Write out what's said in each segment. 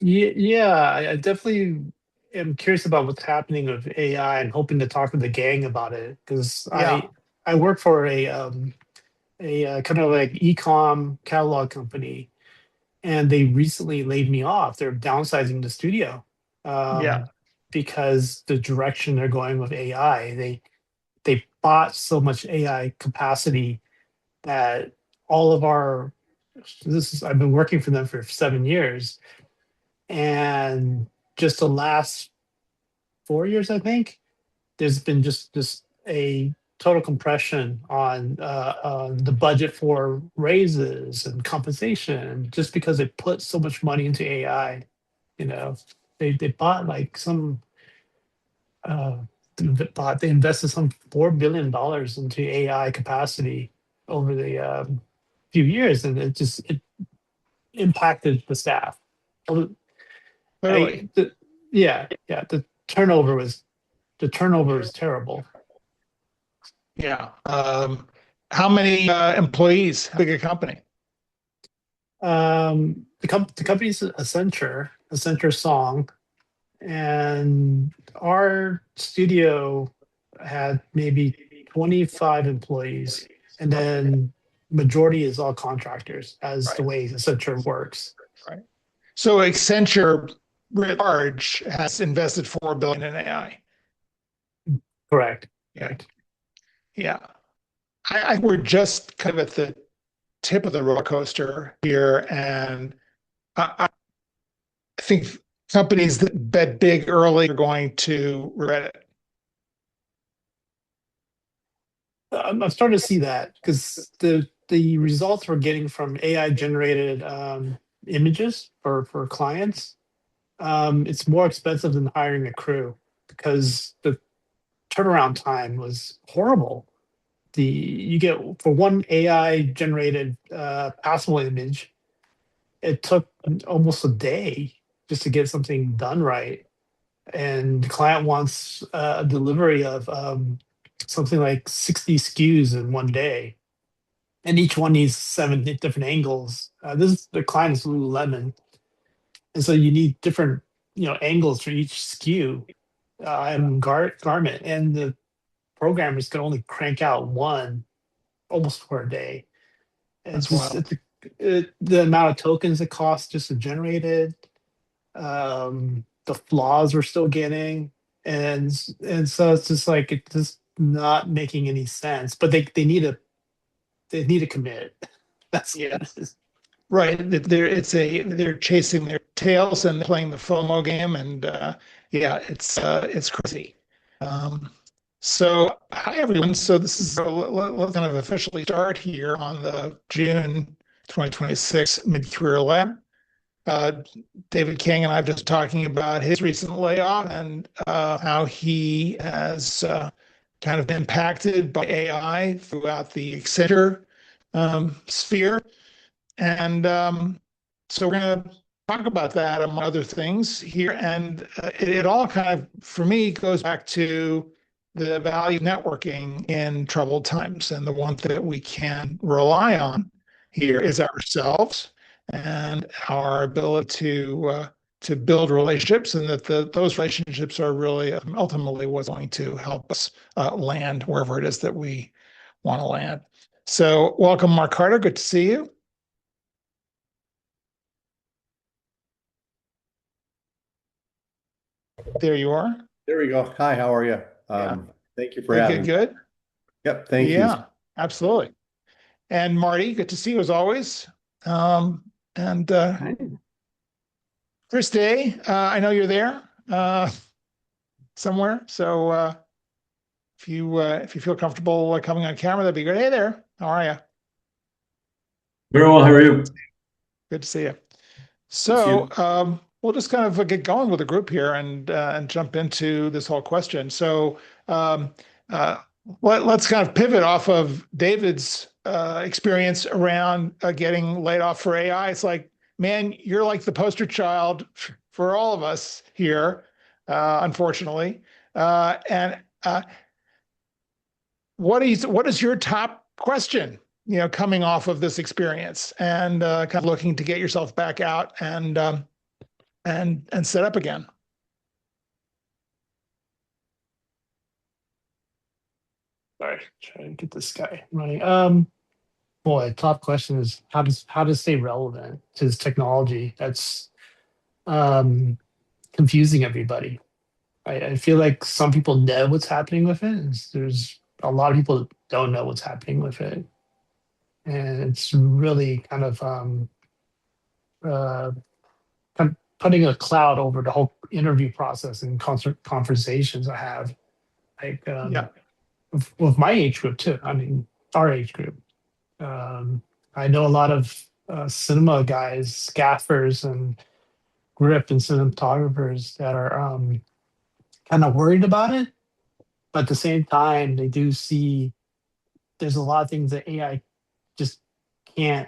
Yeah, I definitely am curious about what's happening with AI and hoping to talk to the gang about it because Yeah, I work for a kind of like e-com catalog company, and they recently laid me off. They're downsizing the studio yeah, um, because the direction they're going with AI. They bought so much AI capacity that all of our this is I've been working for them for 7 years, and just the last 4 years, I think, there's been just a total compression on the budget for raises and compensation just because they put so much money into AI. You know, they bought like some uh, they invested some $4 billion into AI capacity over the few years, and it impacted the staff. clearly. I the, yeah, the turnover was terrible. Yeah. How many employees? How big a company? The company's Accenture Song, and our studio had maybe 25 employees, and then majority is all contractors, as the Right, way Accenture works. right. So Accenture, writ large, has invested 4 billion in AI. Correct. Yeah, Correct. yeah. We're just kind of at the tip of the roller coaster here, and I think companies that bet big early are going to regret it. I'm starting to see that because the results we're getting from AI generated images for clients, it's more expensive than hiring a crew because the turnaround time was horrible. You get for one AI generated passable image, it took almost a day just to get something done right, and the client wants a delivery of something like 60 SKUs in one day, and each one needs seven different angles. The client is Lululemon, and so you need different angles for each SKU and garment, and the programmers can only crank out one almost per day. That's It's wild. the amount of tokens it costs just to generate it, the flaws we're still getting, and and so it's just like it's just not making any sense. But they need to commit. That's Yeah. what it is. Right. They're chasing their tails and playing the FOMO game, and yeah, it's crazy. Um, so hi everyone. So this is let's kind of officially start here on the June 2026 Mid-Career Lab. Uh, David King and I have just talking about his recent layoff and how he has kind of been impacted by AI throughout the Accenture sphere. And so we're going to talk about that among other things here. And it all kind of, for me, goes back to the value of networking in troubled times. And the one that we can rely on here is ourselves and our ability to build relationships, and that those relationships are really ultimately what's going to help us land wherever it is that we want to land. So welcome, Mark Carter. Good to see you. There you are. There we go. Hi, how are you? Yeah. Thank you for Good, good, having me. good. Yep, thank you. Yeah, absolutely. And Marty, good to see you as always. Um, and Chris Day, I know you're there somewhere. So if you feel comfortable coming on camera, that'd be great. Hey there, how are you? Very well. How are you? Good to see you. Good to see So you. we'll just kind of get going with the group here and jump into this whole question. So um, uh, let's kind of pivot off of David's experience around getting laid off for AI. It's like, man, you're like the poster child for all of us here, unfortunately. And what is your top question? Coming off of this experience and kind of looking to get yourself back out and and set up again. Sorry, trying to get this guy running. Boy, top question is how to stay relevant to this technology that's um confusing everybody. I feel like some people know what's happening with it. There's a lot of people that don't know what's happening with it, and it's really uh, kind of putting a cloud over the whole interview process and concert conversations I have. Like Yeah. with my age group too. I mean, our age group. I know a lot of cinema guys, gaffers, and grip and cinematographers that are kind of worried about it, but at the same time, they do see there's a lot of things that AI just can't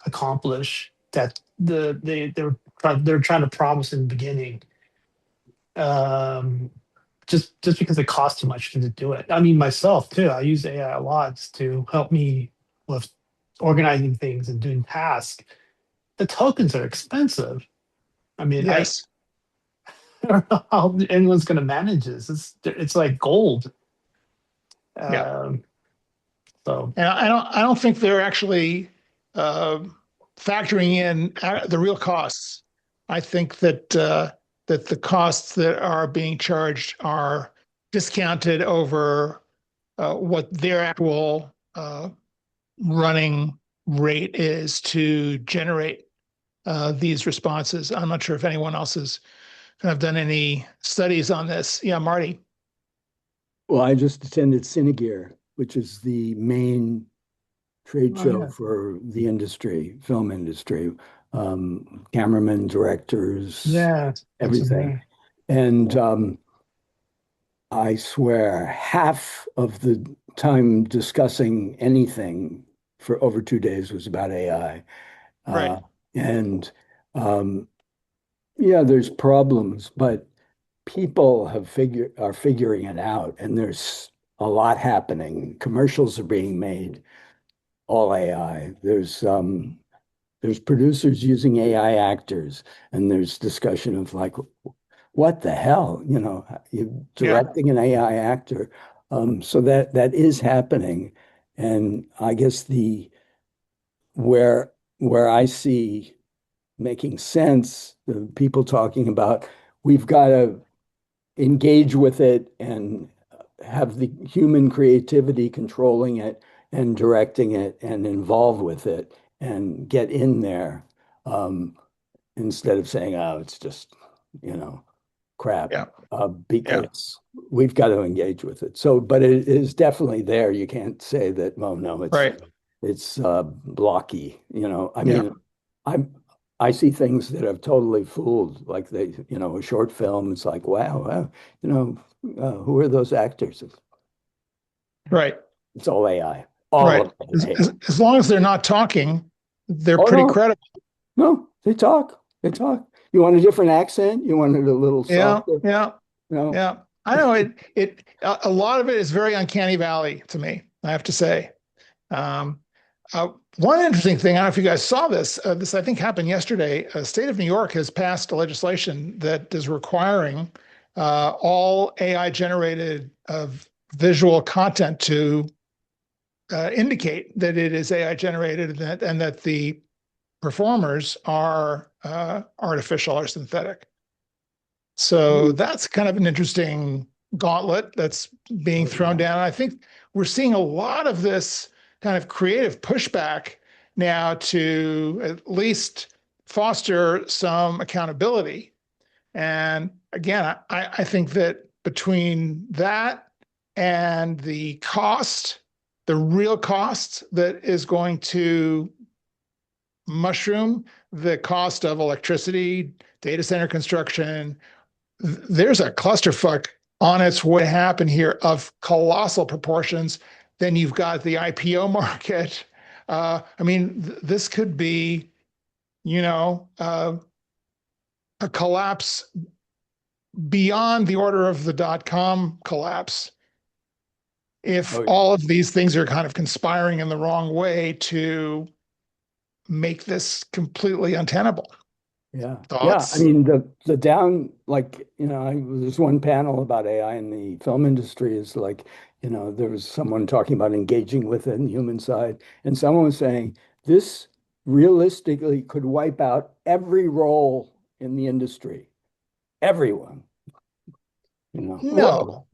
accomplish that they're trying to promise in the beginning. Um, just because it costs too much to do it. I mean, myself too. I use AI a lot to help me with organizing things and doing tasks. The tokens are expensive. I mean, I Yes. don't know how anyone's going to manage this. It's like gold. Yeah. Um, so And I don't think they're actually uh, factoring in the real costs. I think that the costs that are being charged are discounted over what their actual running rate is to generate these responses. I'm not sure if anyone else has kind of done any studies on this. Yeah, Marty. Well, I just attended Cinegear, which is the main trade oh show yeah, for the industry, film industry, cameramen, directors, yeah, that's a everything. there. And I swear, half of the time discussing anything for over 2 days was about AI. Right. Uh, and um, yeah, there's problems, but people are figuring it out, and there's a lot happening. Commercials are being made all AI. There's producers using AI actors, and there's discussion of like, what the hell, you Yeah. directing an AI actor. So that is happening, and I guess the where I see making sense, the people talking about we've got to engage with it and have the human creativity controlling it and directing it and involved with it and get in there, um, instead of saying, oh, it's just, you know, crap, Yeah. Yeah. because we've got to engage with it. So, but it is definitely there. You can't say that, well, no, Right. it's blocky. I Yeah. mean, I'm I see things that have totally fooled, like a short film. It's like, wow, who are those actors? Right. It's all AI, all Right. of it AI. As long as they're not talking, they're Oh pretty no, credible. no, they talk, they talk. You want a different accent? You want it a little Yeah. softer? Yeah. No, Yeah. I know a lot of it is very uncanny valley to me, I have to say. Um, one interesting thing, I don't know if you guys saw this, this I think happened yesterday. State of New York has passed legislation that is requiring all AI generated visual content to indicate that it is AI generated and that the performers are artificial or synthetic. So that's kind of an interesting gauntlet that's being oh, thrown yeah. down. I think we're seeing a lot of this kind of creative pushback now to at least foster some accountability. And again, I think that between that and the cost, the real cost that is going to mushroom, the cost of electricity, data center construction, there's a clusterfuck on its way to happen here of colossal proportions. Then you've got the IPO market. I mean, this could be, a collapse beyond the order of the dot-com collapse if Oh, all of these things are kind of conspiring in the wrong way to make this completely untenable. Yeah. Yeah. I Thoughts? mean, the down, like, there's one panel about AI in the film industry is like, there was someone talking about engaging with it in the human side, and someone was saying this realistically could wipe out every role in the industry. Everyone, No. Whoa.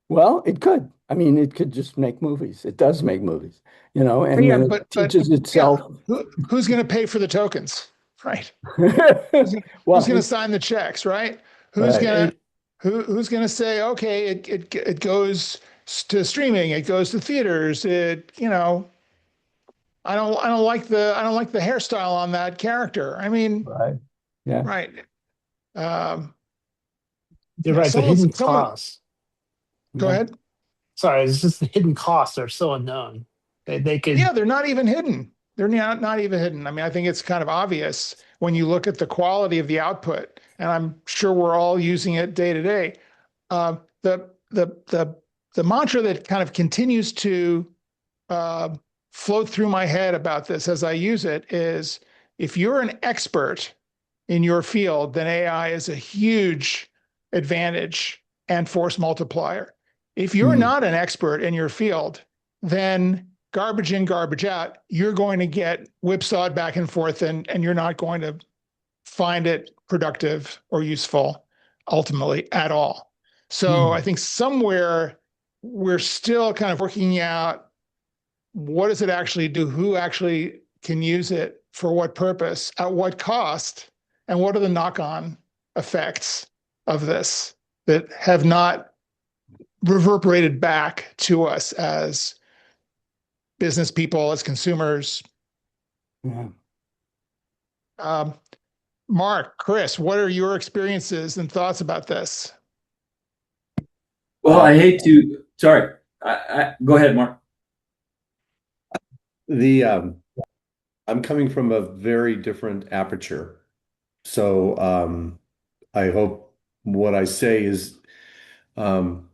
Well, it could. I mean, it could just make movies. It does make movies, and Yeah, then it but teaches yeah, itself. who's going to pay for the tokens, right? Who's Well, going to sign the checks, right? Who's right. going to who's going to say, okay, it goes to streaming, it goes to theaters. I don't like the hairstyle on that character. I mean, Right. Yeah. right? Um, You're right. The hidden someone, costs. go Yeah. ahead. Sorry, it's just the hidden costs are so unknown. They could. Yeah, they're not even hidden. They're not even hidden. I mean, I think it's kind of obvious when you look at the quality of the output, and I'm sure we're all using it day to day. Uh, the the the the mantra that kind of continues to uh, float through my head about this as I use it is: if you're an expert in your field, then AI is a huge advantage and force multiplier. If you're Mm. not an expert in your field, then garbage in, garbage out, you're going to get whipsawed back and forth, and you're not going to find it productive or useful ultimately at all. So I Mm. think somewhere we're still kind of working out what does it actually do? Who actually can use it for what purpose? At what cost? And what are the knock-on effects of this that have not reverberated back to us as business people, as consumers? Yeah. Um, Mark, Chris, what are your experiences and thoughts about this? Well, Uh, I hate to, sorry, go ahead, Mark. the I'm coming from a very different aperture. So I hope what I say is um,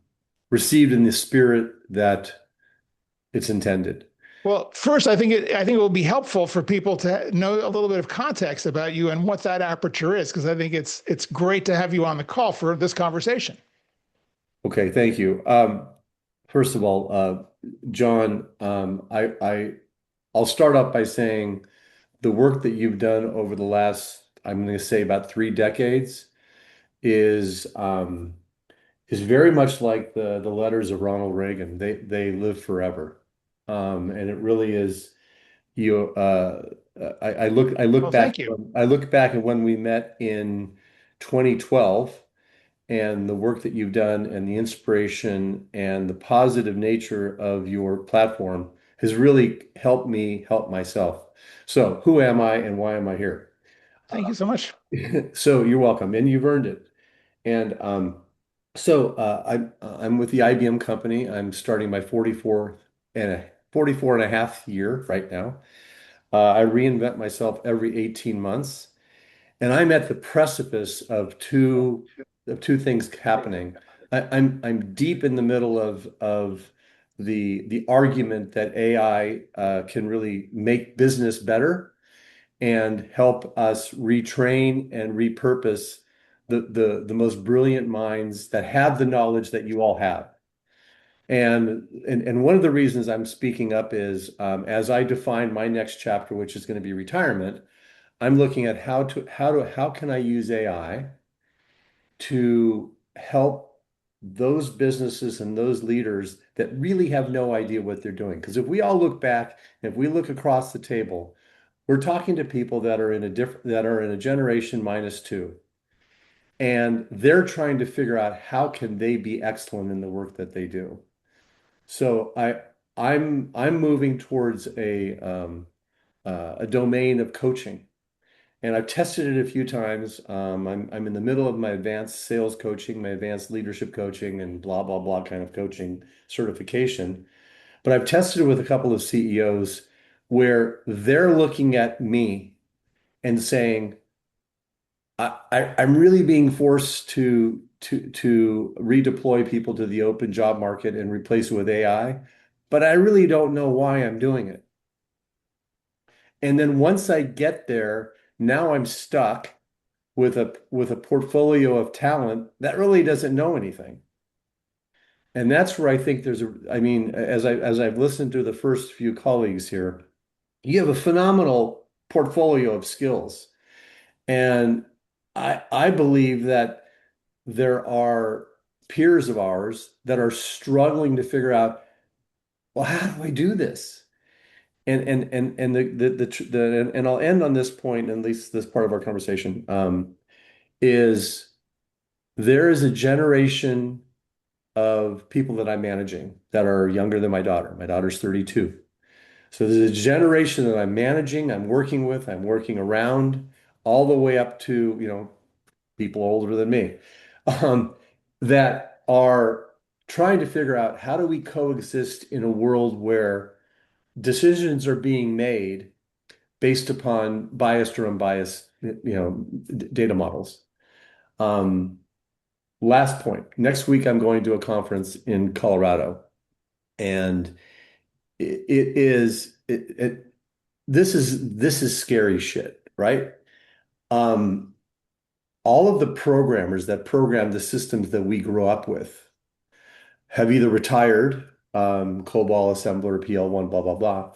received in the spirit that it's intended. Well, first, I think it will be helpful for people to know a little bit of context about you and what that aperture is, because I think it's great to have you on the call for this conversation. Okay, thank you. First of all, John, I'll start off by saying the work that you've done over the last, I'm going to say about 3 decades is is very much like the letters of Ronald Reagan. They live forever. And it really is you I look Well, back thank you. I look back at when we met in 2012 and the work that you've done and the inspiration and the positive nature of your platform has really helped me help myself. So, who am I and why am I here? Thank you so much. So, you're welcome, and you've earned it. And I'm with the IBM company. I'm starting my 44 and a half year right now. I reinvent myself every 18 months. And I'm at the precipice of two things happening. I'm deep in the middle of the argument that AI can really make business better and help us retrain and repurpose the most brilliant minds that have the knowledge that you all have. And one of the reasons I'm speaking up is as I define my next chapter, which is going to be retirement. I'm looking at how can I use AI to help those businesses and those leaders that really have no idea what they're doing. Because if we all look back, if we look across the table, we're talking to people that are in a generation minus two, and they're trying to figure out how can they be excellent in the work that they do. So I'm moving towards a domain of coaching. And I've tested it a few times. I'm in the middle of my advanced sales coaching, my advanced leadership coaching, and blah, blah, blah kind of coaching certification. But I've tested it with a couple of CEOs where they're looking at me and saying, I'm really being forced to redeploy people to the open job market and replace it with AI, but I really don't know why I'm doing it. And then once I get there, now I'm stuck with a portfolio of talent that really doesn't know anything. And that's where I think I mean, as I've listened to the first few colleagues here, you have a phenomenal portfolio of skills. And I believe that there are peers of ours that are struggling to figure out, well, how do I do this? And I'll end on this point, at least this part of our conversation, is there is a generation of people that I'm managing that are younger than my daughter. My daughter's 32. So there's a generation that I'm managing, I'm working with, I'm working around, all the way up to, people older than me, um, that are trying to figure out how do we coexist in a world where decisions are being made based upon biased or unbiased, data models. Um, Last point. Next week, I'm going to a conference in Colorado, and it is this is scary shit, right? Um, all of the programmers that program the systems that we grew up with have either retired, COBOL, assembler, PL1, blah blah blah,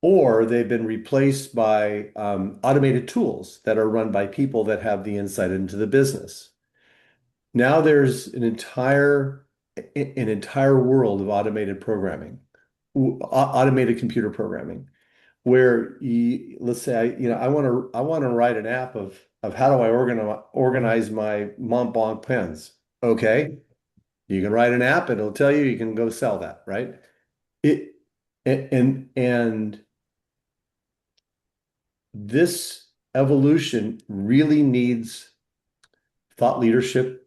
or they've been replaced by automated tools that are run by people that have the insight into the business. Now there's an entire world of automated programming, automated computer programming, where let's say I want to write an app of how do I organize my Montblanc pens. Okay, you can write an app and it'll tell you you can go sell that, right? It and this evolution really needs thought leadership,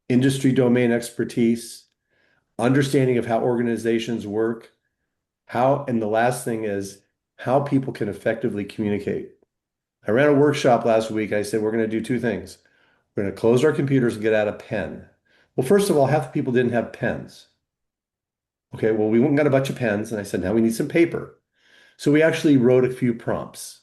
industry domain expertise, understanding of how organizations work, and the last thing is how people can effectively communicate. I ran a workshop last week. I said, we're going to do two things. We're going to close our computers and get out a pen. Well, first of all, half the people didn't have pens. Okay, well, we went and got a bunch of pens, and I said, now we need some paper. So we actually wrote a few prompts.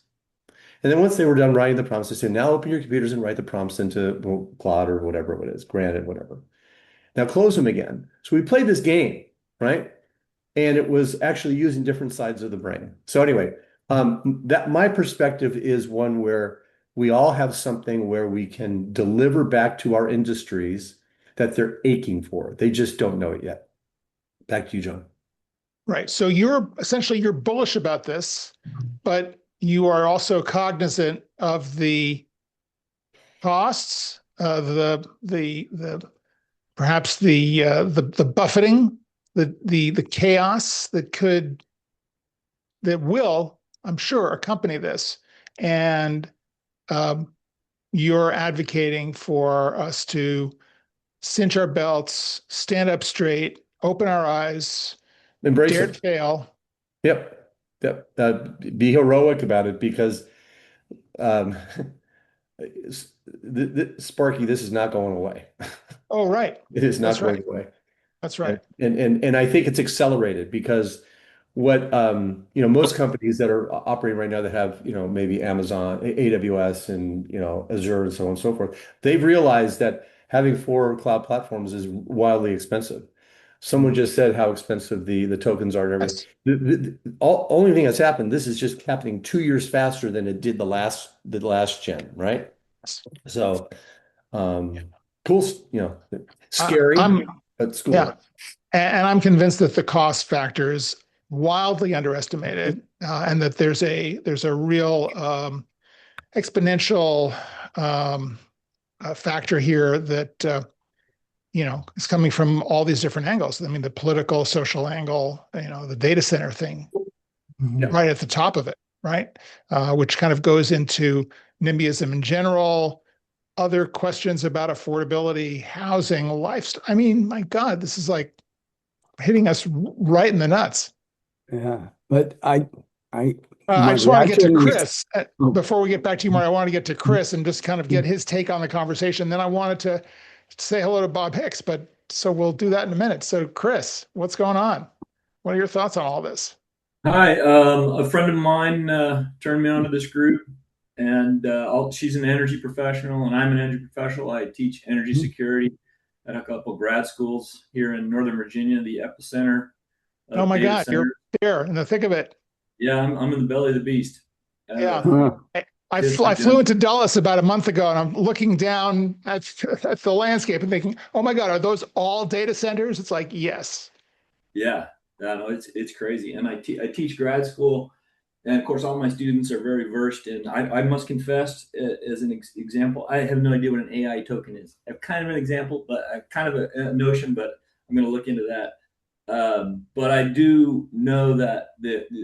And then once they were done writing the prompts, I said, now open your computers and write the prompts into Claude or whatever it is, Granted, whatever. Now close them again. So we played this game, right? And it was actually using different sides of the brain. So anyway, that my perspective is one where we all have something where we can deliver back to our industries that they're aching for. They just don't know it yet. Back to you, John. Right. So you're bullish about this, but you are also cognizant of the costs, the perhaps the buffeting, the chaos that will, I'm sure, accompany this. And you're advocating for us to cinch our belts, stand up straight, open our eyes, Embrace dare to it. fail. Yep. Yep. Be heroic about it because um, Sparky, this is not going away. Oh, right. It is not That's going right. away. That's And right. and I think it's accelerated because what most companies that are operating right now that have maybe Amazon, AWS, and Azure and so on and so forth, they've realized that having four cloud platforms is wildly expensive. Someone just said how expensive the tokens are and everything. Yes. Only thing that's happened, this is just happening 2 years faster than it did the last gen, right? Yes. So cool, scary, I'm but it's yeah, cool. and I'm convinced that the cost factor is wildly underestimated, and that there's a real exponential um, factor here that is coming from all these different angles. I mean, the political, social angle, the data center thing, Yeah. right at the top of it, right, which kind of goes into NIMBYism in general. Other questions about affordability, housing, lifestyle. I mean, my God, this is like hitting us right in the nuts. Yeah, but I, I my just want to get to reaction is, Chris oh, before we get back to you, Mark. I want to get to Chris and just kind of get his take on the conversation. Then I wanted to say hello to Bob Hicks, but so we'll do that in a minute. So, Chris, what's going on? What are your thoughts on all this? Hi, a friend of mine turned me onto this group, and she's an energy professional, and I'm an energy professional. I teach energy Mhm. security at a couple of grad schools here in Northern Virginia, the epicenter Oh of my data God, you're centers. there in the thick of it. Yeah, I'm in the belly of the beast. Yeah. Huh. I flew into Dallas about a month ago, and I'm looking down at the landscape and thinking, "Oh my God, are those all data centers?" It's like, yes. Yeah, no, it's crazy. And I teach grad school, and of course, all my students are very versed in. I must confess, as an example, I have no idea what an AI token is. I have kind of an example, but I kind of a notion, but I'm going to look into that. But I do know that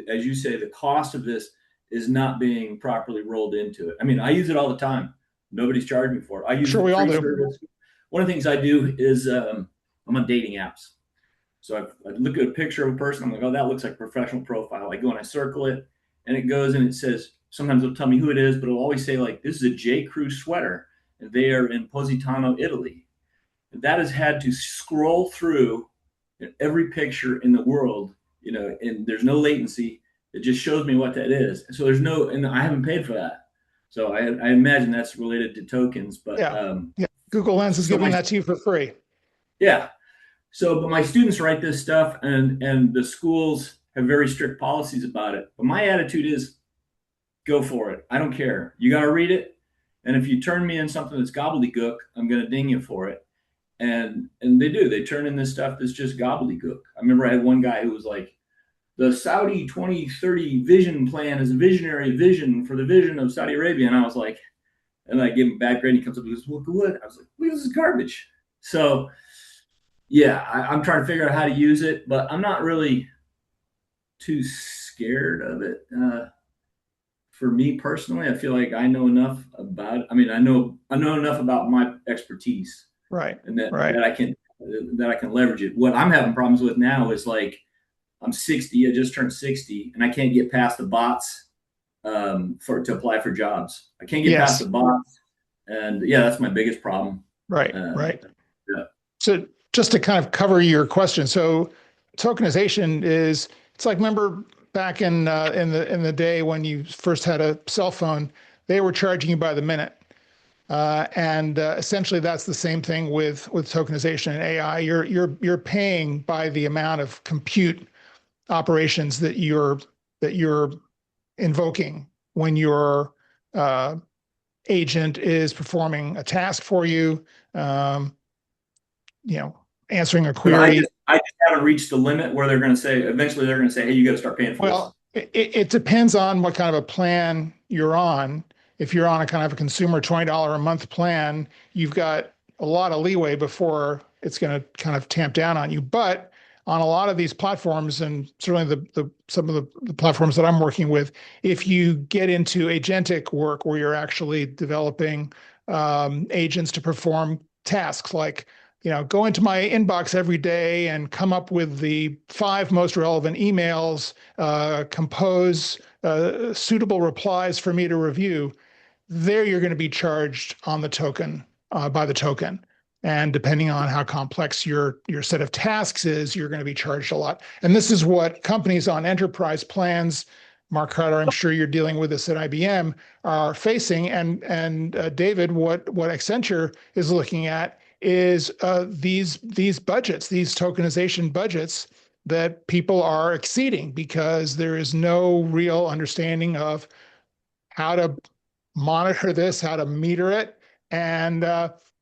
as you say, the cost of this is not being properly rolled into it. I mean, I use it all the time. Nobody's charged me for it. I use Sure, the we all free do. service. One of the things I do is I'm on dating apps. So I look at a picture of a person. I'm like, oh, that looks like a professional profile. I go and I circle it, and it goes and it says. Sometimes it'll tell me who it is, but it'll always say like, this is a J. Crew sweater, and they are in Positano, Italy. And that has had to scroll through every picture in the world, and there's no latency. It just shows me what that is. So there's no, and I haven't paid for that. So I imagine that's related to tokens, but Yeah. Yeah. Google Lens is so giving my that to you for free. yeah, so, but my students write this stuff, and the schools have very strict policies about it. But my attitude is, go for it. I don't care. You got to read it, and if you turn me in something that's gobbledygook, I'm going to ding you for it. And they do. They turn in this stuff that's just gobbledygook. I remember I had one guy who was like, the Saudi 2030 vision plan is a visionary vision for the vision of Saudi Arabia, and I was like, and I give him a bad grade. And he comes up and goes, "Well, good." I was like, well, "This is garbage." So yeah, I'm trying to figure out how to use it, but I'm not really too scared of it. For me personally, I feel like I know enough about it. I mean, I know enough about my expertise, Right. and that Right. I can leverage it. What I'm having problems with now is like I'm 60. I just turned 60, and I can't get past the bots for to apply for jobs. I can't get past the Yes. bots, and yeah, that's my biggest problem. Right. Uh, Right. yeah. So just to kind of cover your question, so tokenization is it's like remember back in the day when you first had a cell phone, they were charging you by the minute. And essentially, that's the same thing with tokenization and AI. You're paying by the amount of compute operations that you're invoking when your uh, agent is performing a task for you. Um, Answering a But I query. just I just haven't reached the limit where they're going to say eventually they're going to say, hey, you got to start paying for this. Well, it depends on what kind of a plan you're on. If you're on a kind of a consumer $20 a month plan, you've got a lot of leeway before it's going to kind of tamp down on you. But on a lot of these platforms, and certainly some of the platforms that I'm working with, if you get into agentic work where you're actually developing agents to perform tasks like go into my inbox every day and come up with the 5 most relevant emails, compose suitable replies for me to review. There, you're going to be charged on the token by the token. And depending on how complex your set of tasks is, you're going to be charged a lot. And this is what companies on enterprise plans, Mark Carter, I'm sure you're dealing with this at IBM, are facing. And David, what Accenture is looking at is these budgets, these tokenization budgets that people are exceeding because there is no real understanding of how to monitor this, how to meter it. And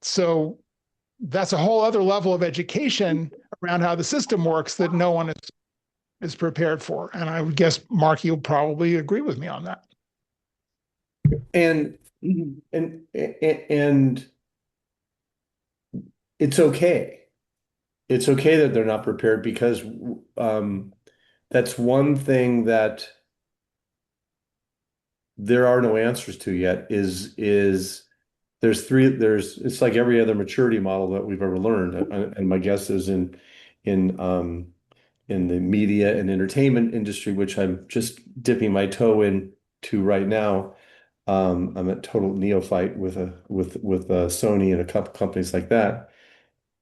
so that's a whole other level of education around how the system works that no one is prepared for. And I would guess, Mark, you'll probably agree with me on that. And and it's okay. It's okay that they're not prepared because that's one thing that there are no answers to yet is there's it's like every other maturity model that we've ever learned. And my guess is in in the media and entertainment industry, which I'm just dipping my toe into right now. I'm a total neophyte with Sony and a couple companies like that.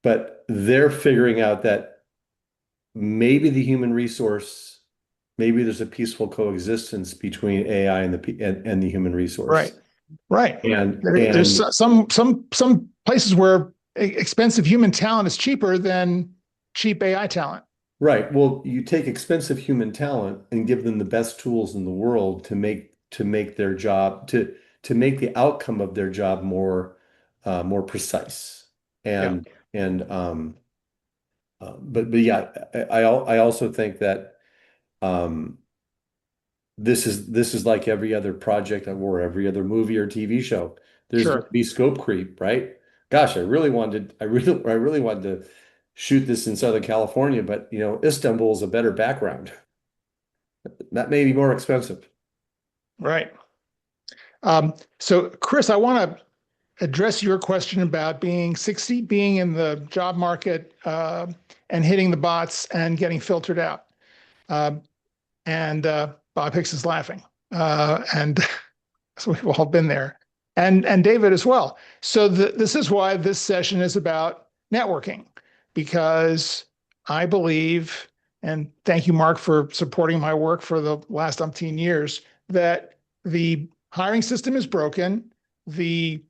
But they're figuring out that maybe the human resource, maybe there's a peaceful coexistence between AI and and the human Right. resource. Right. There's And some places where expensive human talent is cheaper than cheap AI talent. right. Well, you take expensive human talent and give them the best tools in the world to make their job to make the outcome of their job more precise. Yeah, And but yeah, I also think that um, this is like every other project or every other movie or TV show. There's going to sure. be scope creep, right? Gosh, I really wanted to shoot this in Southern California, but Istanbul is a better background. That may be more expensive. Right. So Chris, I want to address your question about being 60, being in the job market, and hitting the bots and getting filtered out. Um, and Bob Hicks is laughing. And so we've all been there. And David as well. So this is why this session is about networking, because I believe, and thank you, Mark, for supporting my work for the last umpteen years, that the hiring system is broken. The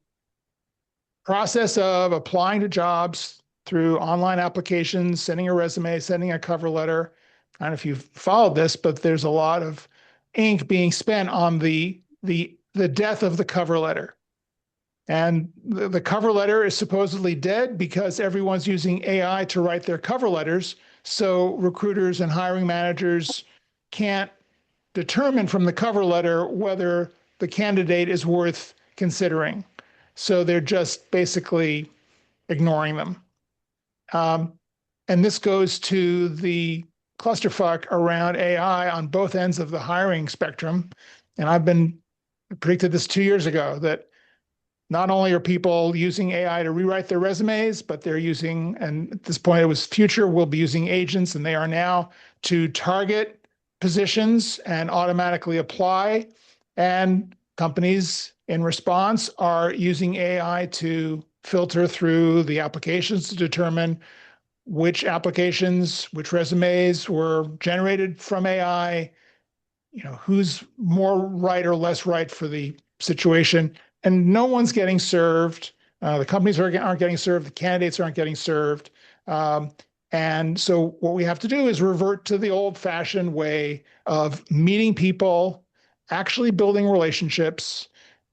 process of applying to jobs through online applications, sending a resume, sending a cover letter. I don't know if you've followed this, but there's a lot of ink being spent on the death of the cover letter. And the cover letter is supposedly dead because everyone's using AI to write their cover letters. So recruiters and hiring managers can't determine from the cover letter whether the candidate is worth considering. So they're just basically ignoring them. Um, and this goes to the clusterfuck around AI on both ends of the hiring spectrum. And I've been predicted this 2 years ago that not only are people using AI to rewrite their resumes, but they're using, and at this point it was future, we'll be using agents, and they are now to target positions and automatically apply. And companies in response are using AI to filter through the applications to determine which applications, which resumes were generated from AI, who's more right or less right for the situation, and no one's getting served. The companies aren't getting served. The candidates aren't getting served. Um, and so what we have to do is revert to the old-fashioned way of meeting people, actually building relationships,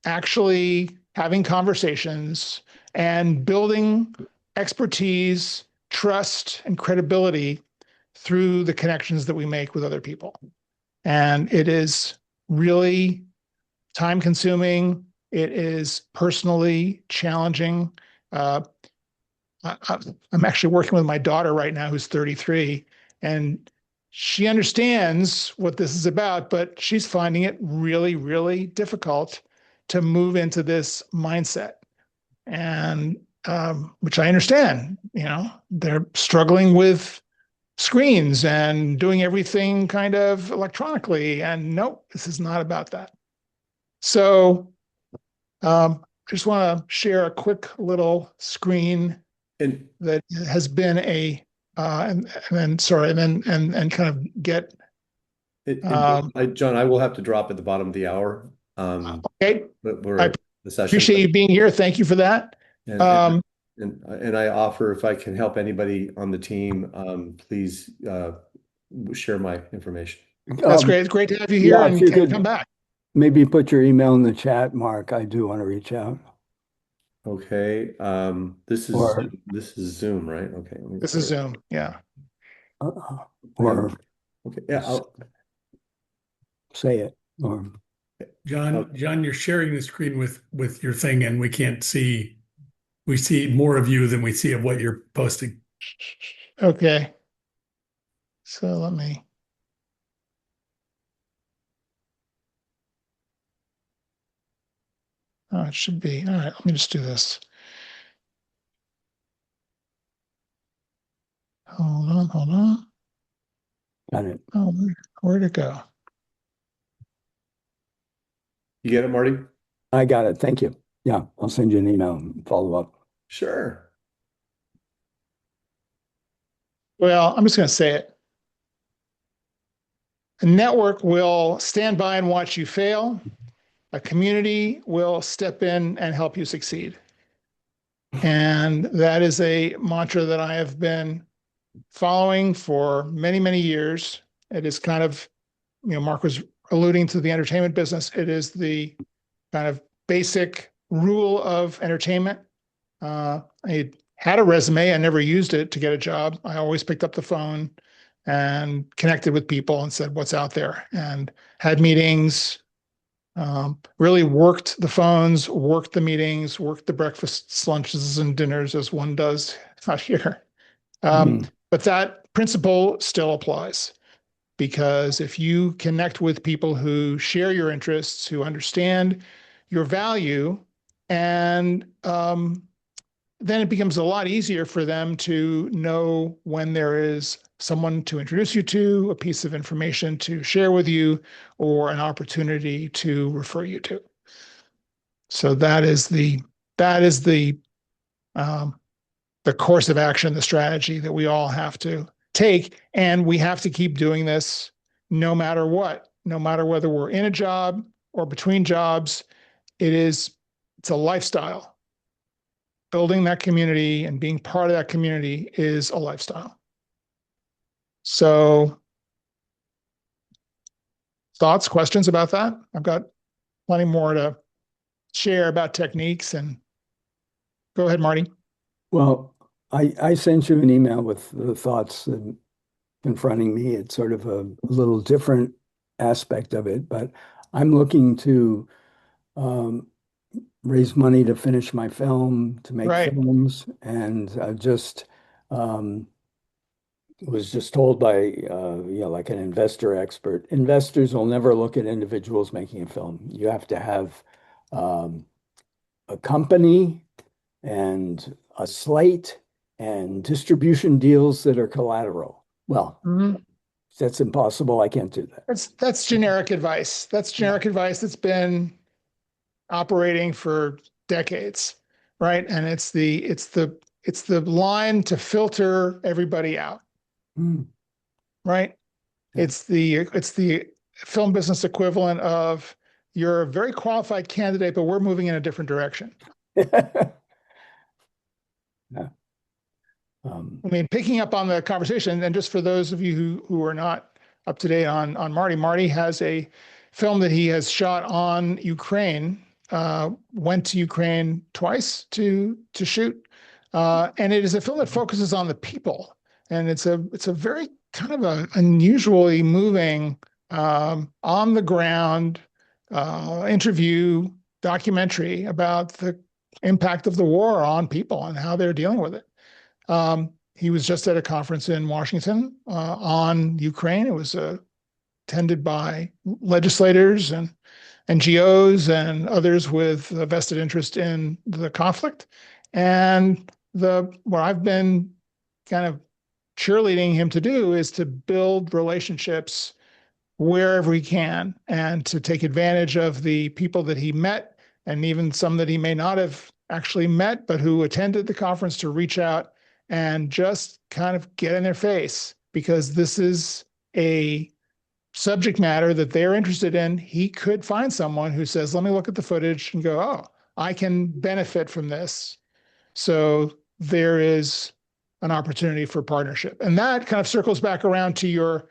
actually having conversations, and building expertise, trust, and credibility through the connections that we make with other people. And it is really time consuming. It is personally challenging. Uh, I'm actually working with my daughter right now, who's 33, and she understands what this is about, but she's finding it really, really difficult to move into this mindset. And which I understand, they're struggling with screens and doing everything kind of electronically. And nope, this is not about that. So I just want to share a quick little screen And that has been and then sorry, and kind of get um, John, I will have to drop at the bottom of the hour. okay. But I we're the session, appreciate you being here. Thank you for that. and Um, I offer if I can help anybody on the team, please share my information. that's great. It's great to have you here, Yeah, if you and come could back. maybe put your email in the chat, Mark, I do want to reach out. Okay. Or This is Zoom, right? Okay. Let me This put is it. Zoom. Yeah. uh, And or okay. Yeah. say it. Or John, you're sharing the screen with your thing, and we can't see. We see more of you than we see of what you're posting. Okay. So let me. Oh, it should be. All right. Let me just do this. Hold on. Hold on. got it. Oh, where'd it go? You get it, Marty? I got it. Thank you. Yeah, I'll send you an email and follow up. Sure. Well, I'm just going to say it. A network will stand by and watch you fail. A community will step in and help you succeed. And that is a mantra that I have been following for many, many years. It is kind of, Mark was alluding to the entertainment business. It is the kind of basic rule of entertainment. I had a resume. I never used it to get a job. I always picked up the phone and connected with people and said, what's out there? And had meetings, really worked the phones, worked the meetings, worked the breakfasts, lunches, and dinners as one does out here. But that principle still applies, because if you connect with people who share your interests, who understand your value, and then it becomes a lot easier for them to know when there is someone to introduce you to, a piece of information to share with you, or an opportunity to refer you to. So that is the course of action, the strategy that we all have to take, and we have to keep doing this no matter what, no matter whether we're in a job or between jobs. It's a lifestyle. Building that community and being part of that community is a lifestyle. So, thoughts, questions about that? I've got plenty more to share about techniques, and go ahead, Marty. Well, I sent you an email with the thoughts and confronting me. It's sort of a little different aspect of it, but I'm looking to raise money to finish my film, to make Right. films, and I just was just told by like an investor expert, investors will never look at individuals making a film. You have to have a company and a slate and distribution deals that are collateral. Well, that's impossible. I can't do that. That's generic advice. That's generic advice that's been operating for decades, right? And it's the line to filter everybody out, right? Yeah. It's the film business equivalent of, you're a very qualified candidate, but we're moving in a different direction. Yeah. I mean, picking up on the conversation, and just for those of you who are not up to date on Marty has a film that he has shot on Ukraine. Went to Ukraine twice to shoot, and it is a film that focuses on the people, and it's a very kind of a unusually moving, on the ground interview documentary about the impact of the war on people and how they're dealing with it. He was just at a conference in Washington on Ukraine. It was attended by legislators and NGOs and others with a vested interest in the conflict. And what I've been kind of cheerleading him to do is to build relationships wherever he can, and to take advantage of the people that he met, and even some that he may not have actually met, but who attended the conference, to reach out and just kind of get in their face, because this is a subject matter that they're interested in. He could find someone who says, let me look at the footage and go, oh, I can benefit from this. So there is an opportunity for partnership. And that kind of circles back around to your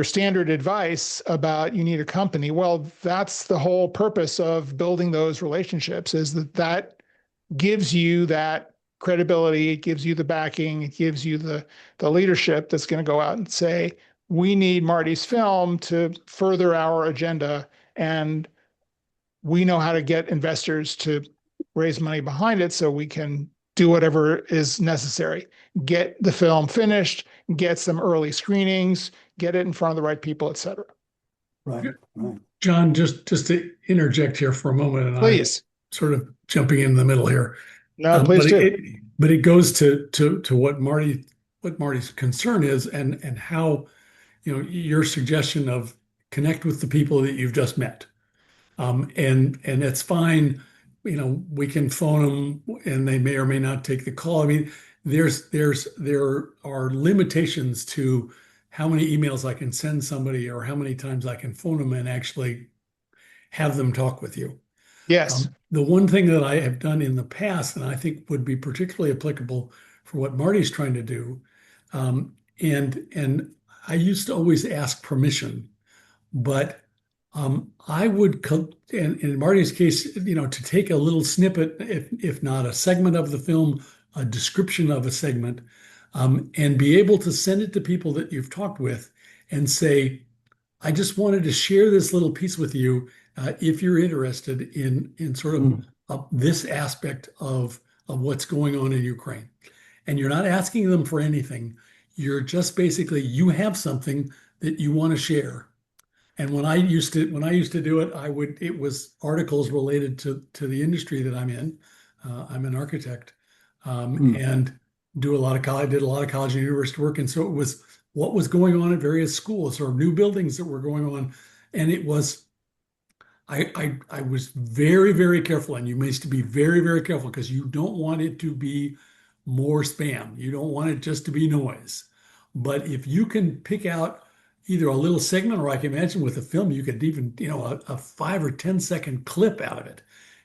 standard advice about, you need a company. Well, that's the whole purpose of building those relationships, is that gives you that credibility. It gives you the backing. It gives you the leadership that's going to go out and say, we need Marty's film to further our agenda, and we know how to get investors to raise money behind it, so we can do whatever is necessary. Get the film finished, get some early screenings, get it in front of the right people, et cetera. Right. John, just to interject here for a moment, and Please. I'm sort of jumping in the middle here. No, please do. But it goes to what Marty's concern is, and how, your suggestion of connect with the people that you've just met. And it's fine, we can phone them and they may or may not take the call. I mean, there are limitations to how many emails I can send somebody or how many times I can phone them and actually have them talk with you. Yes. The one thing that I have done in the past, and I think would be particularly applicable for what Marty's trying to do, and I used to always ask permission, but I would, in Marty's case, to take a little snippet, if not a segment of the film, a description of a segment, and be able to send it to people that you've talked with and say, I just wanted to share this little piece with you, if you're interested in sort of Mm, this aspect of what's going on in Ukraine. And you're not asking them for anything. You're just basically, you have something that you want to share. And when I used to do it, it was articles related to the industry that I'm in. I'm an architect, mm, and I did a lot of college and university work, and so it was what was going on at various schools or new buildings that were going on, and it was I was very, very careful, and you must be very, very careful because you don't want it to be more spam. You don't want it just to be noise. But if you can pick out either a little segment, or I can imagine with a film, you could even, a 5 or 10 second clip out of it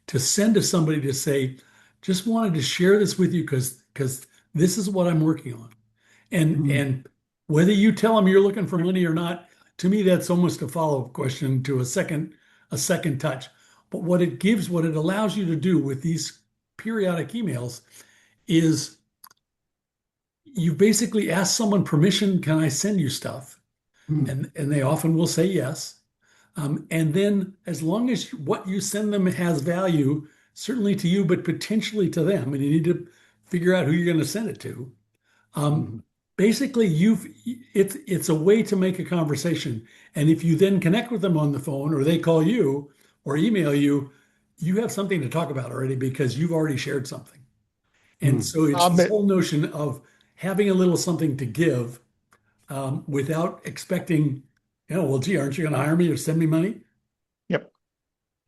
to send to somebody to say, just wanted to share this with you because this is what I'm working on. And mm, and whether you tell them you're looking for money or not, to me, that's almost a follow-up question to a second touch. But what it allows you to do with these periodic emails is you basically ask someone permission, can I send you stuff? mm, And they often will say yes. And then as long as what you send them has value, certainly to you, but potentially to them, and you need to figure out who you're going to send it to. Um, mm, Basically, it's a way to make a conversation. And if you then connect with them on the phone or they call you or email you, you have something to talk about already because you've already shared something. And mm. so it's this But whole notion of having a little something to give, without expecting, well, gee, aren't you going to hire me or send me money? yep.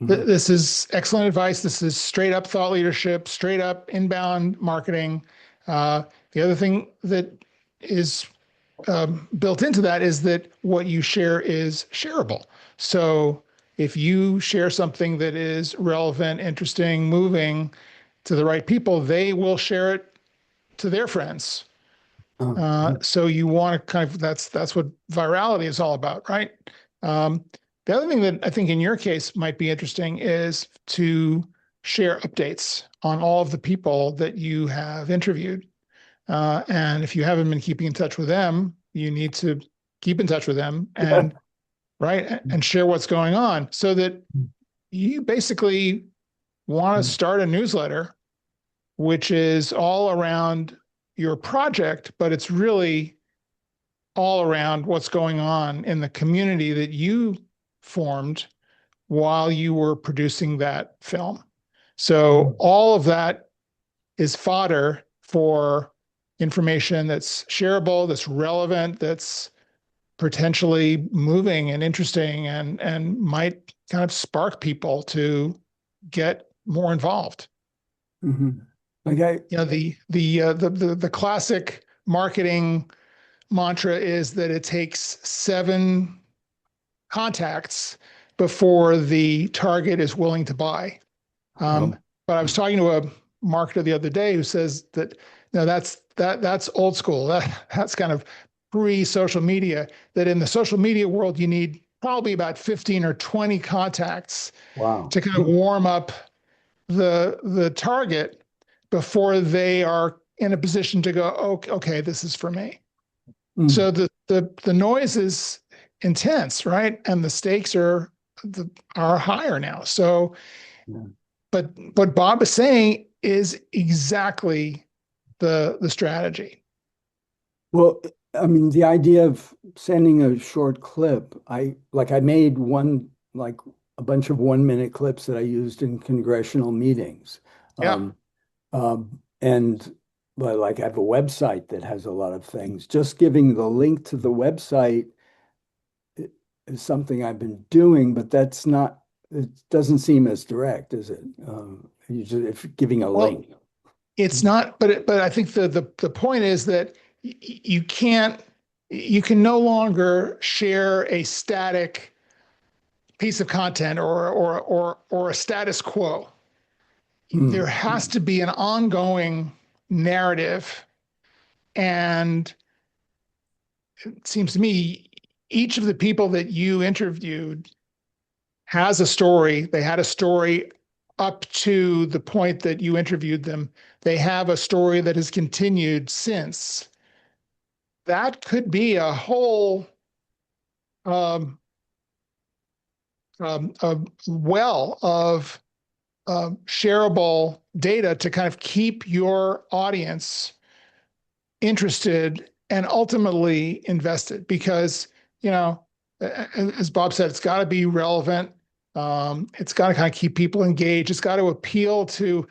Mm. This is excellent advice. This is straight up thought leadership, straight up inbound marketing. Uh, the other thing that is built into that is that what you share is shareable. So if you share something that is relevant, interesting, moving to the right people, they will share it to their friends. Mm. So you want to kind of that's what virality is all about, right? Um, the other thing that I think in your case might be interesting is to share updates on all of the people that you have interviewed. And if you haven't been keeping in touch with them, you need to keep in touch with them Yeah. and right and share what's going on so that you basically want to Mm, start a newsletter which is all around your project, but it's really all around what's going on in the community that you formed while you were producing that film. So mm, all of that is fodder for information that's shareable, that's relevant, that's potentially moving and interesting and might kind of spark people to get more involved. mhm. Like I, You know, the classic marketing mantra is that it takes 7 contacts before the target is willing to buy. Um, um, but I was talking to a marketer the other day who says that no, that's old school. That's kind of pre-social media. That in the social media world, you need probably about 15 or 20 contacts wow. to kind of warm up the target before they are in a position to go, oh, okay, this is for me. Mm, So the noise is intense, right? And the stakes are higher now. So, yeah. but what Bob is saying is exactly the strategy. Well, I mean, the idea of sending a short clip, I made like a bunch of 1 minute clips that I used in congressional meetings. Yeah. Um, and but like I have a website that has a lot of things. Just giving the link to the website is something I've been doing, but it doesn't seem as direct, is it? You just if giving a Well, link. it's not, but I think the point is that you can't. you can no longer share a static piece of content or a status quo. There Mm. has to be an ongoing narrative, and it seems to me each of the people that you interviewed has a story. They had a story up to the point that you interviewed them. They have a story that has continued since. That could be a whole um, a well of shareable data to kind of keep your audience interested and ultimately invested because, you know, as Bob said, it's got to be relevant. It's got to kind of keep people engaged. It's got to appeal to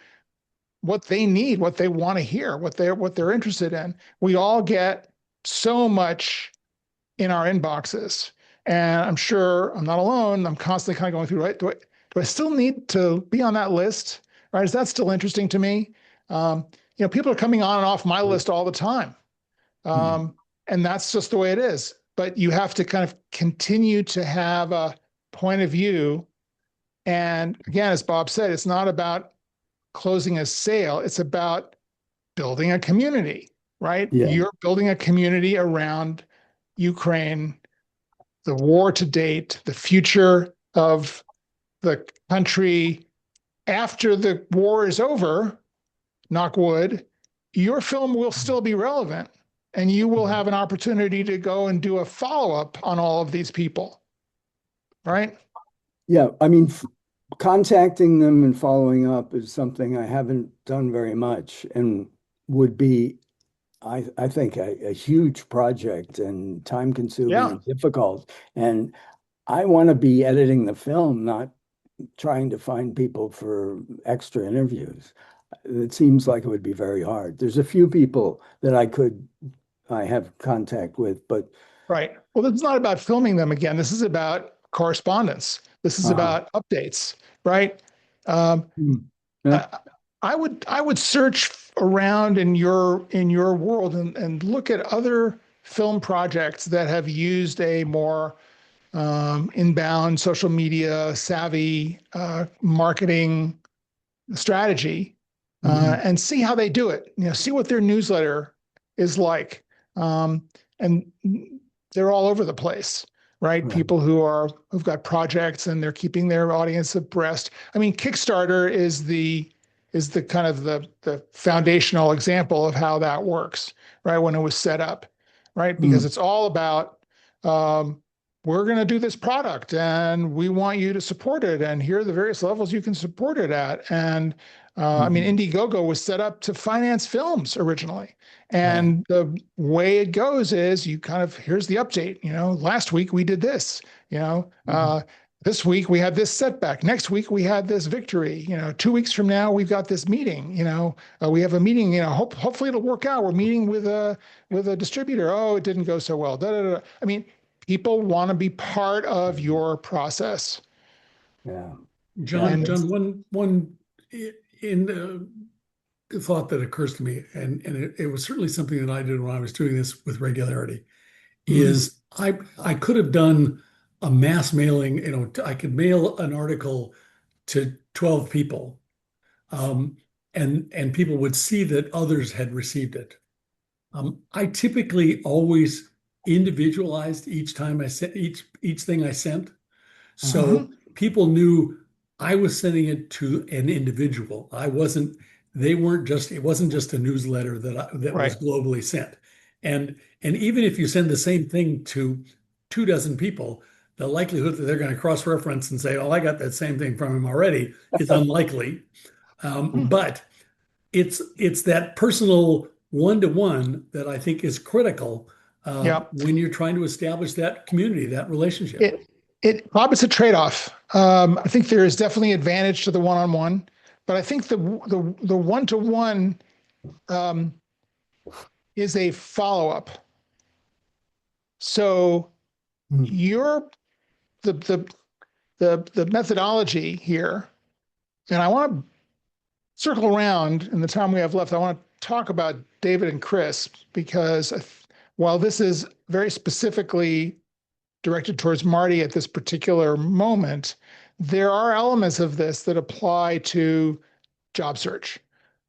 what they need, what they want to hear, what they're interested in. We all get so much in our inboxes, and I'm sure I'm not alone. I'm constantly kind of going through, right? Do I still need to be on that list? Right? Is that still interesting to me? Um, people are coming on and off my list all the time. Mm. Um, and that's just the way it is. But you have to kind of continue to have a point of view. And again, as Bob said, it's not about closing a sale, it's about building a community, right? Yeah. You're building a community around Ukraine, the war to date, the future of the country after the war is over, knock wood, your film will still be relevant and you will have an opportunity to go and do a follow up on all of these people, right? Yeah. I mean, contacting them and following up is something I haven't done very much and would be, I think, a huge project and time consuming Yeah, and difficult. And I want to be editing the film, not trying to find people for extra interviews. It seems like it would be very hard. There's a few people that I have contact with, but right. Well, it's not about filming them again. This is about correspondence. This is uh-huh. about updates, right? Um, Mm. Yeah. I, I would search around in your world and look at other film projects that have used a more inbound social media savvy marketing strategy Mhm. and see how they do it. See what their newsletter is like. And they're all over the place, right? Right. People who've got projects and they're keeping their audience abreast. I mean, Kickstarter is the kind of the foundational example of how that works, right? When it was set up, right? Because Mm. it's all about um, we're going to do this product and we want you to support it. And here are the various levels you can support it at. And I mean, Mhm. Indiegogo was set up to finance films originally. Right. And the way it goes is you kind of, here's the update. Last week we did this, you know, Mhm. this week we had this setback. Next week we had this victory. 2 weeks from now we've got this meeting. We have a meeting. Hopefully it'll work out. We're meeting with a distributor. Oh, it didn't go so well. Da, da, da. I mean, people want to be part of your process. Yeah. Yeah. John, And one in thought that occurs to me, and it was certainly something that I did when I was doing this with regularity, Mhm. is I could have done a mass mailing, I could mail an article to 12 people, um, and people would see that others had received it. I typically always individualized each time I sent each thing I sent. Uh-huh. mhm, So people knew I was sending it to an individual. They weren't just, it wasn't just a newsletter that was right. globally sent. And even if you send the same thing to 2 dozen people, the likelihood that they're going to cross-reference and say, "Oh, I got that same thing from him already," is unlikely. But it's that personal one-to-one that I think is critical Yeah. when you're trying to establish that community, that relationship. Bob, it's a trade-off. I think there is definitely advantage to the one-on-one, but I think the one-to-one is a follow-up. So Mm. you're the methodology here, and I want to circle around in the time we have left. I want to talk about David and Chris because while this is very specifically directed towards Marty at this particular moment, there are elements of this that apply to job search.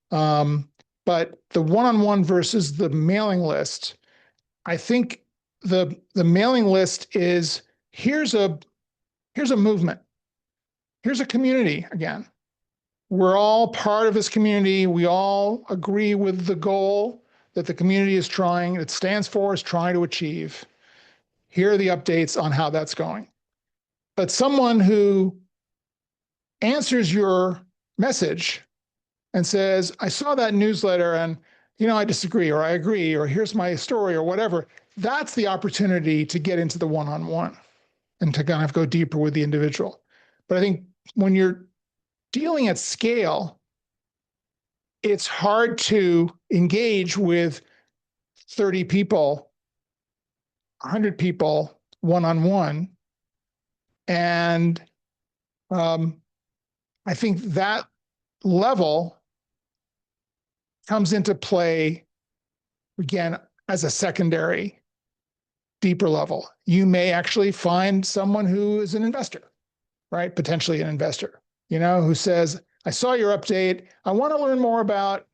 But the one-on-one versus the mailing list, I think the mailing list is here's a movement, here's a community again. We're all part of this community. We all agree with the goal that the community is trying, it stands for, is trying to achieve. Here are the updates on how that's going. But someone who answers your message and says, I saw that newsletter and, I disagree, or I agree, or here's my story, or whatever, that's the opportunity to get into the one-on-one and to kind of go deeper with the individual. But I think when you're dealing at scale, it's hard to engage with 30 people, 100 people one-on-one. And I think that level comes into play, again, as a secondary, deeper level. You may actually find someone who is an investor, right? Potentially an investor, who says, I saw your update. I want to learn more about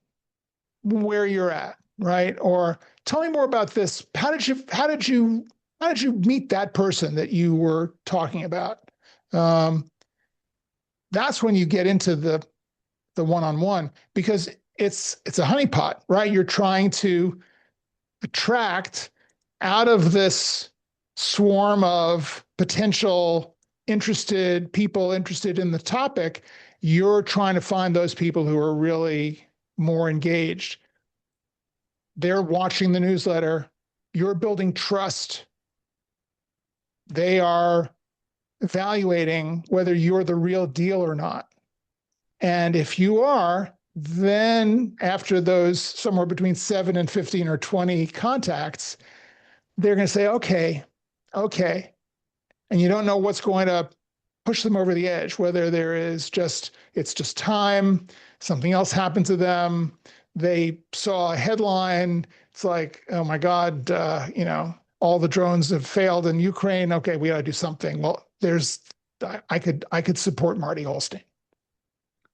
where you're at, right? Or tell me more about this. How did you meet that person that you were talking about? That's when you get into the one-on-one, because it's a honeypot, right? You're trying to attract out of this swarm of potential people interested in the topic. You're trying to find those people who are really more engaged. They're watching the newsletter. You're building trust. They are evaluating whether you're the real deal or not. And if you are, then after those somewhere between 7 and 15 or 20 contacts, they're going to say, okay. And you don't know what's going to push them over the edge, whether it's just time, something else happened to them. They saw a headline. It's like, oh my God, all the drones have failed in Ukraine. Okay, we got to do something. Well, I could support Marty Holstein,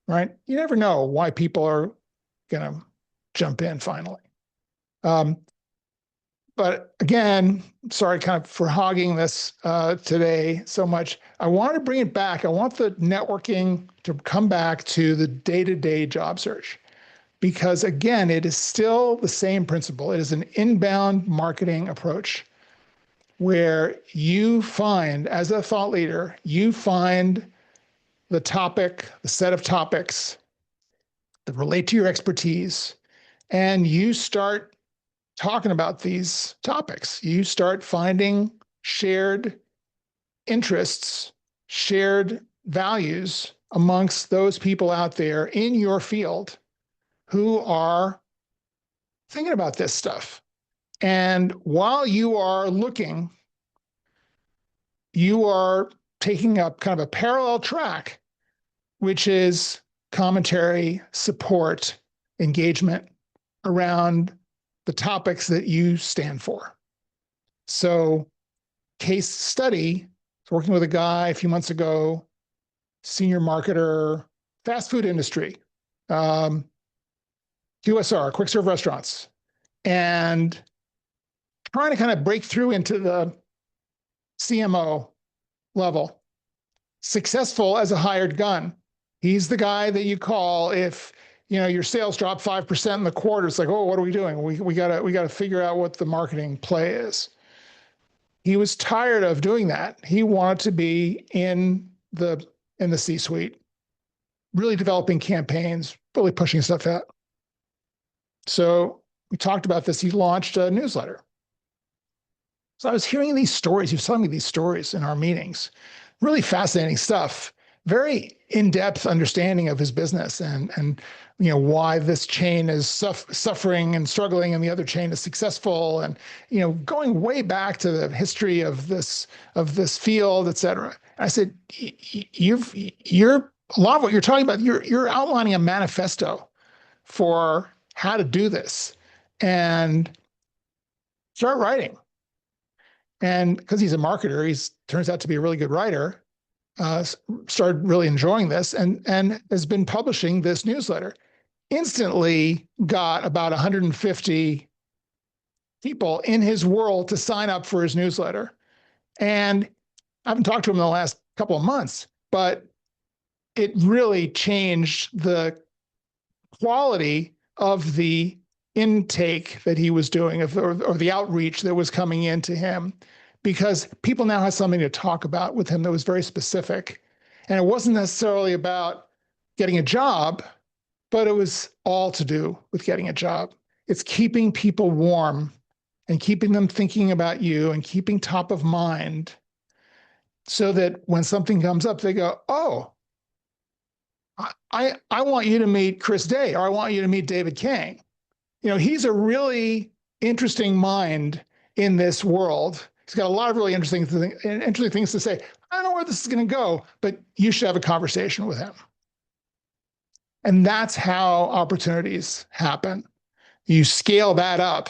right? You never know why people are going to jump in finally. But again, sorry kind of for hogging this today so much. I want to bring it back. I want the networking to come back to the day-to-day job search, because again, it is still the same principle. It is an inbound marketing approach where you find, as a thought leader, you find the topic, the set of topics that relate to your expertise, and you start talking about these topics. You start finding shared interests, shared values amongst those people out there in your field who are thinking about this stuff. And while you are looking, you are taking up kind of a parallel track, which is commentary, support, engagement around the topics that you stand for. So, case study, working with a guy a few months ago, senior marketer, fast food industry, QSR, quick serve restaurants, and trying to kind of break through into the CMO level. Successful as a hired gun. He's the guy that you call if your sales drop 5% in the quarter. It's like, oh, what are we doing? We gotta figure out what the marketing play is. He was tired of doing that. He wanted to be in the C-suite, really developing campaigns, really pushing stuff out. So we talked about this. He launched a newsletter. So I was hearing these stories. He was telling me these stories in our meetings. Really fascinating stuff. Very in-depth understanding of his business and why this chain is suffering and struggling and the other chain is successful, and going way back to the history of this field, et cetera. I said, you're a lot of what you're talking about. You're outlining a manifesto for how to do this, and start writing. And because he's a marketer, he turns out to be a really good writer. Started really enjoying this and has been publishing this newsletter. Instantly got about 150 people in his world to sign up for his newsletter. And I haven't talked to him in the last couple of months, but it really changed the quality of the intake that he was doing, or the outreach that was coming into him, because people now had something to talk about with him that was very specific. And it wasn't necessarily about getting a job, but it was all to do with getting a job. It's keeping people warm and keeping them thinking about you and keeping top of mind so that when something comes up, they go, oh, I want you to meet Chris Day, or I want you to meet David Kang. He's a really interesting mind in this world. He's got a lot of really interesting things to say. I don't know where this is going to go, but you should have a conversation with him. And that's how opportunities happen. You scale that up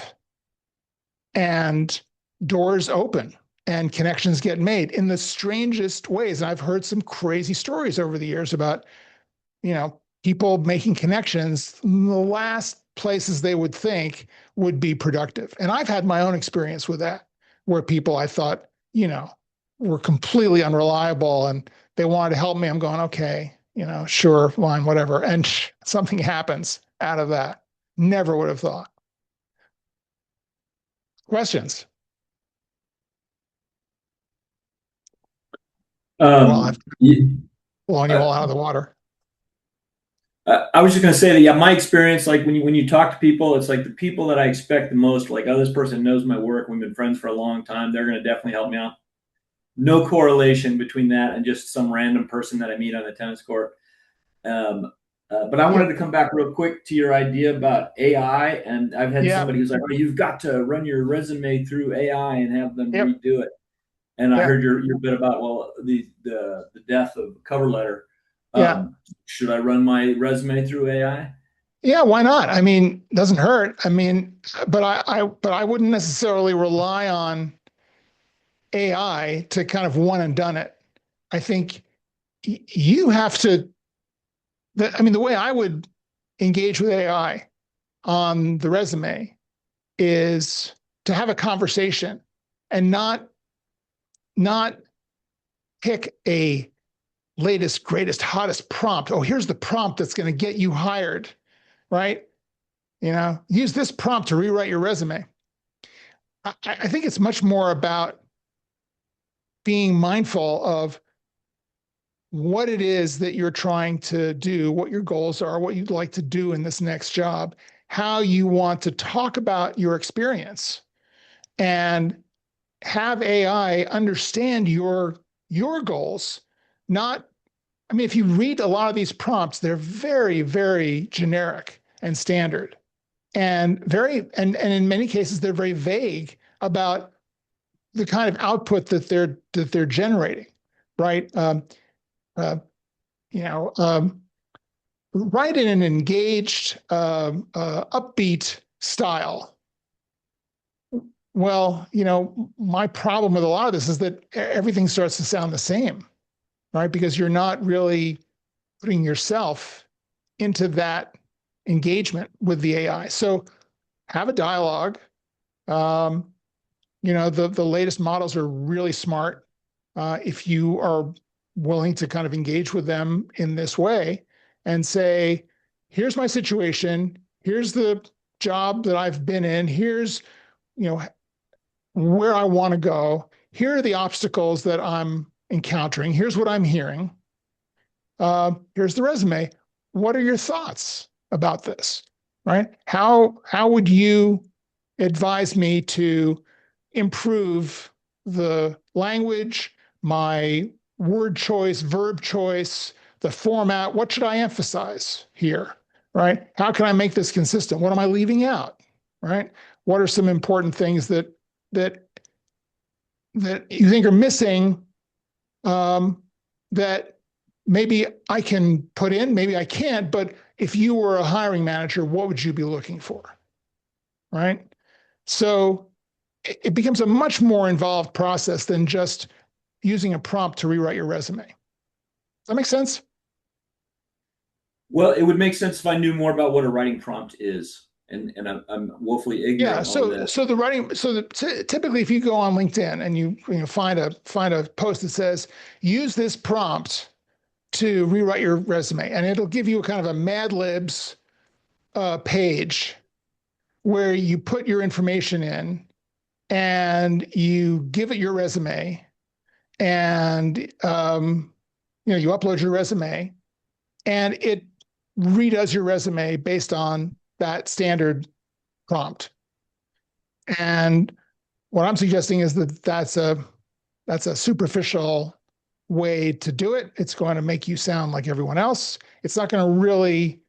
and doors open and connections get made in the strangest ways. And I've heard some crazy stories over the years about, people making connections in the last places they would think would be productive. And I've had my own experience with that, where people I thought, were completely unreliable and they wanted to help me. I'm going, okay, sure, fine, whatever. And something happens out of that. Never would have thought. Questions? Well, I've blown you all out of the water. I was just going to say that, yeah, my experience, like when you talk to people, it's like the people that I expect the most, like, oh, this person knows my work. We've been friends for a long time. They're going to definitely help me out. No correlation between that and just some random person that I meet on the tennis court. But I wanted to come back real quick to your idea about AI. And I've had somebody who's like, oh, you've got to run your resume through AI and have them redo it. And I heard your bit about, well, the death of cover letter. Should I run my resume through AI? Yeah, why not? I mean, it doesn't hurt. I mean, but I wouldn't necessarily rely on AI to kind of one and done it. I think you have to. The way I would engage with AI on the resume is to have a conversation and not pick a latest, greatest, hottest prompt. Oh, here's the prompt that's going to get you hired, right? Use this prompt to rewrite your resume. I think it's much more about being mindful of what it is that you're trying to do, what your goals are, what you'd like to do in this next job, how you want to talk about your experience, and have AI understand your goals. If you read a lot of these prompts, they're very, very generic and standard, and in many cases they're very vague about the kind of output that they're generating, right? Write in an engaged, upbeat style. Well, my problem with a lot of this is that everything starts to sound the same, right? Because you're not really putting yourself into that engagement with the AI. So have a dialogue. The latest models are really smart. If you are willing to kind of engage with them in this way and say, here's my situation, here's the job that I've been in, here's, where I want to go, here are the obstacles that I'm encountering, here's what I'm hearing, here's the resume. What are your thoughts about this, right? How would you advise me to improve the language, my word choice, verb choice, the format? What should I emphasize here, right? How can I make this consistent? What am I leaving out, right? What are some important things that you think are missing, that maybe I can put in, maybe I can't, but if you were a hiring manager, what would you be looking for, right? So it becomes a much more involved process than just using a prompt to rewrite your resume. Does that make sense? Well, it would make sense if I knew more about what a writing prompt is, and I'm woefully Yeah. ignorant on that. So the writing. Typically, if you go on LinkedIn and you find a post that says use this prompt to rewrite your resume, and it'll give you a kind of a Mad Libs page where you put your information in and you give it your resume, and you upload your resume, and it redoes your resume based on that standard prompt. And what I'm suggesting is that that's a superficial way to do it. It's going to make you sound like everyone else. It's not going to really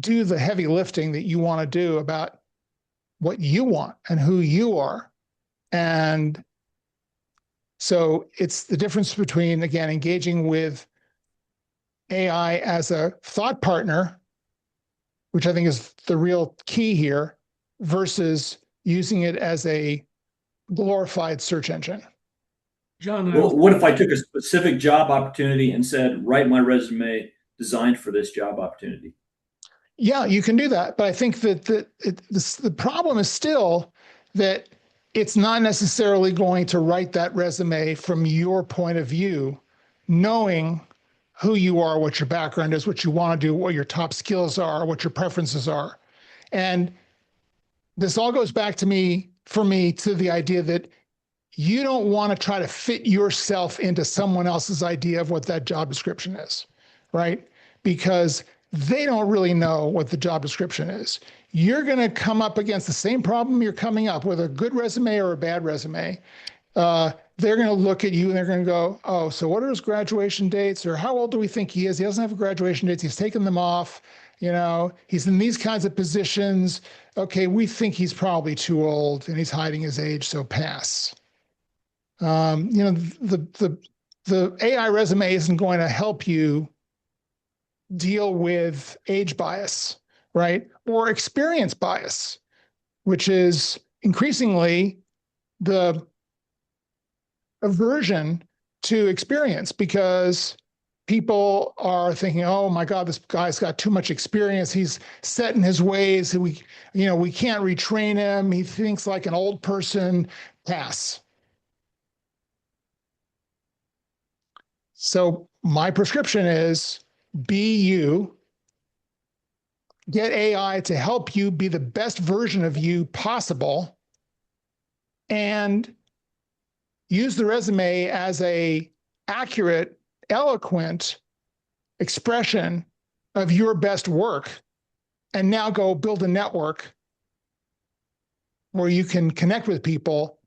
do the heavy lifting that you want to do about what you want and who you are. And so it's the difference between, again, engaging with AI as a thought partner, which I think is the real key here, versus using it as a glorified search engine. John, Well, what if I took a specific job opportunity and said, write my resume designed for this job opportunity? Yeah, you can do that. But I think that the problem is still that it's not necessarily going to write that resume from your point of view, knowing who you are, what your background is, what you want to do, what your top skills are, what your preferences are. And this all goes back to the idea that you don't want to try to fit yourself into someone else's idea of what that job description is, right? Because they don't really know what the job description is. You're going to come up against the same problem you're coming up with, a good resume or a bad resume. They're going to look at you and they're going to go, oh, so what are his graduation dates? Or how old do we think he is? He doesn't have graduation dates. He's taken them off. He's in these kinds of positions. Okay, we think he's probably too old and he's hiding his age, so pass. The AI resume isn't going to help you deal with age bias, right? Or experience bias, which is increasingly the aversion to experience, because people are thinking, oh my God, this guy's got too much experience. He's set in his ways. We can't retrain him. He thinks like an old person. Pass. So my prescription is be you, get AI to help you be the best version of you possible, and use the resume as a accurate, eloquent expression of your best work. And now go build a network where you can connect with people,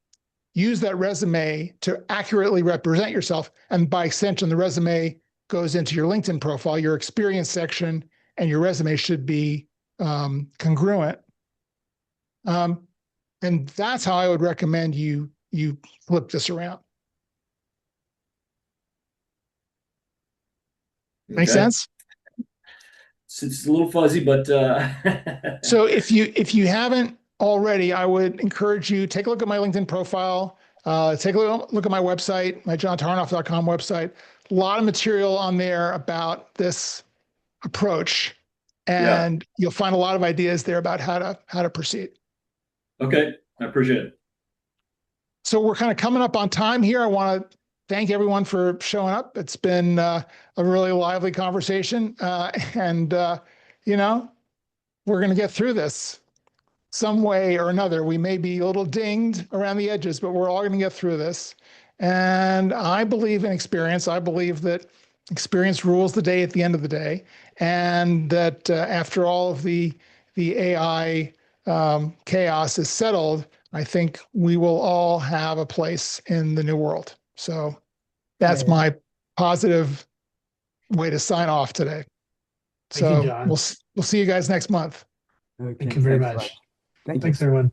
use that resume to accurately represent yourself. And by extension, the resume goes into your LinkedIn profile, your experience section, and your resume should be congruent. And that's how I would recommend you flip this around. Make sense? It's a little fuzzy, but So if you haven't already, I would encourage you, take a look at my LinkedIn profile, take a look at my website, my johntarnoff.com website. A lot of material on there about this approach, and you'll find a lot of ideas there about how to proceed. Okay, I appreciate it. So we're kind of coming up on time here. I want to thank everyone for showing up. It's been a really lively conversation, and we're going to get through this some way or another. We may be a little dinged around the edges, but we're all going to get through this. And I believe in experience. I believe that experience rules the day at the end of the day, and that after all of the AI chaos is settled, I think we will all have a place in the new world. So that's my positive way to sign off today. Thank you, John. We'll see you guys next month. Okay, Thank you very thanks a lot. much. Thank you. Thanks, everyone.